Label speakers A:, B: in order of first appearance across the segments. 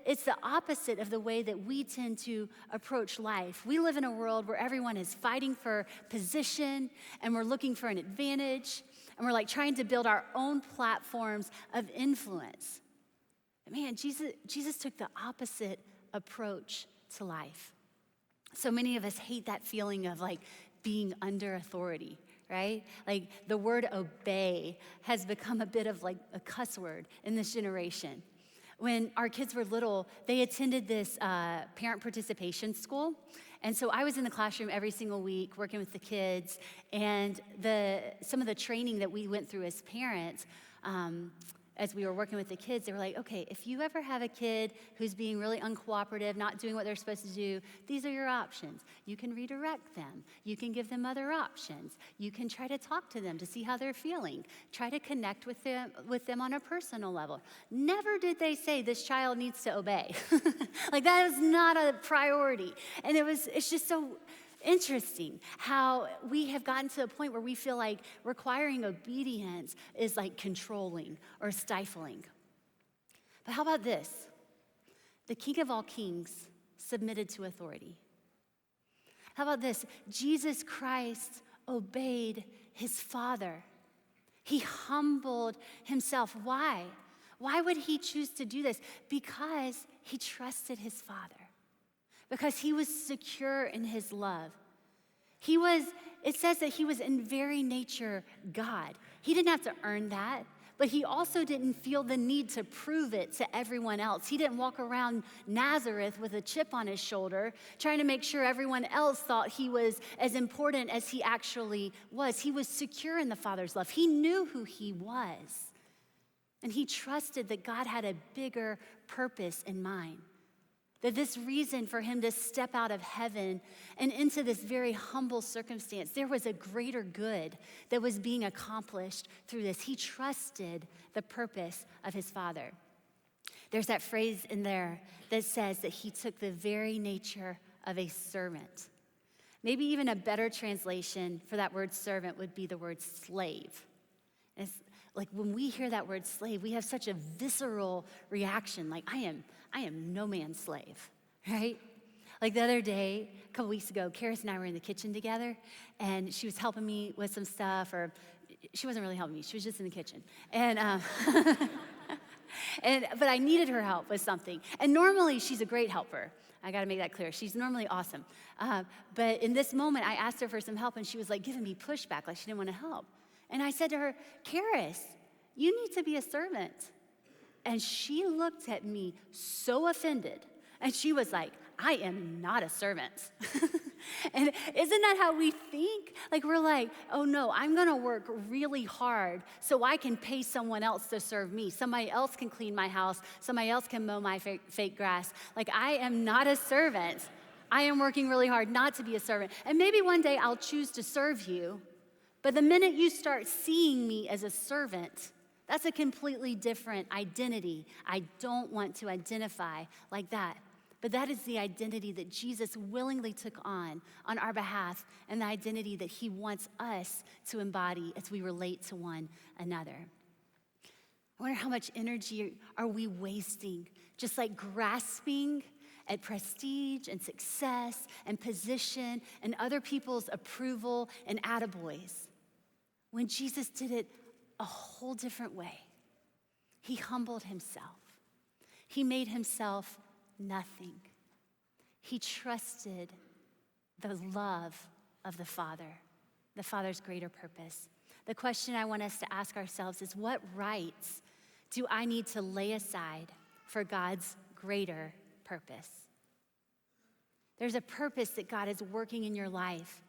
A: it's the opposite of the way that we tend to approach life. We live in a world where everyone is fighting for position, and we're looking for an advantage, and we're like trying to build our own platforms of influence. But man, Jesus took the opposite approach to life. So many of us hate that feeling of like being under authority, right? Like the word obey has become a bit of like a cuss word in this generation. When our kids were little, they attended this parent participation school. And so I was in the classroom every single week working with the kids, and some of the training that we went through as parents, as we were working with the kids, they were like, okay, if you ever have a kid who's being really uncooperative, not doing what they're supposed to do, these are your options. You can redirect them. You can give them other options. You can try to talk to them to see how they're feeling. Try to connect with them on a personal level. Never did they say this child needs to obey. Like that is not a priority. And it's just so interesting how we have gotten to a point where we feel like requiring obedience is like controlling or stifling. But how about this? The King of all kings submitted to authority. How about this? Jesus Christ obeyed his Father. He humbled himself. Why? Why would he choose to do this? Because he trusted his Father. Because he was secure in his love. It says that he was in very nature God. He didn't have to earn that, but he also didn't feel the need to prove it to everyone else. He didn't walk around Nazareth with a chip on his shoulder, trying to make sure everyone else thought he was as important as he actually was. He was secure in the Father's love. He knew who he was, and he trusted that God had a bigger purpose in mind. That this reason for him to step out of heaven and into this very humble circumstance, there was a greater good that was being accomplished through this. He trusted the purpose of his Father. There's that phrase in there that says that he took the very nature of a servant. Maybe even a better translation for that word servant would be the word slave. And it's like when we hear that word slave, we have such a visceral reaction, like I am no man's slave, right? Like the other day, a couple weeks ago, Karis and I were in the kitchen together, and she was helping me with some stuff, or she wasn't really helping me, she was just in the kitchen. And but I needed her help with something. And normally she's a great helper. I gotta make that clear. She's normally awesome. But in this moment, I asked her for some help, and she was like giving me pushback, like she didn't want to help. And I said to her, Karis, you need to be a servant. And she looked at me so offended. And she was like, I am not a servant. And isn't that how we think? Like we're like, oh no, I'm gonna work really hard so I can pay someone else to serve me. Somebody else can clean my house. Somebody else can mow my fake grass. Like I am not a servant. I am working really hard not to be a servant. And maybe one day I'll choose to serve you. But the minute you start seeing me as a servant, that's a completely different identity. I don't want to identify like that. But that is the identity that Jesus willingly took on our behalf, and the identity that he wants us to embody as we relate to one another. I wonder how much energy are we wasting just like grasping at prestige and success and position and other people's approval and attaboys, when Jesus did it a whole different way. He humbled himself. He made himself nothing. He trusted the love of the Father's greater purpose. The question I want us to ask ourselves is, what rights do I need to lay aside for God's greater purpose? There's a purpose that God is working in your life.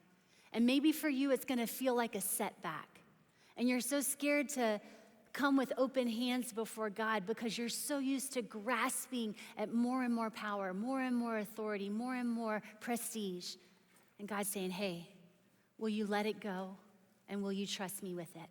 A: And maybe for you, it's gonna feel like a setback. And you're so scared to come with open hands before God because you're so used to grasping at more and more power, more and more authority, more and more prestige. And God's saying, hey, will you let it go? And will you trust me with it?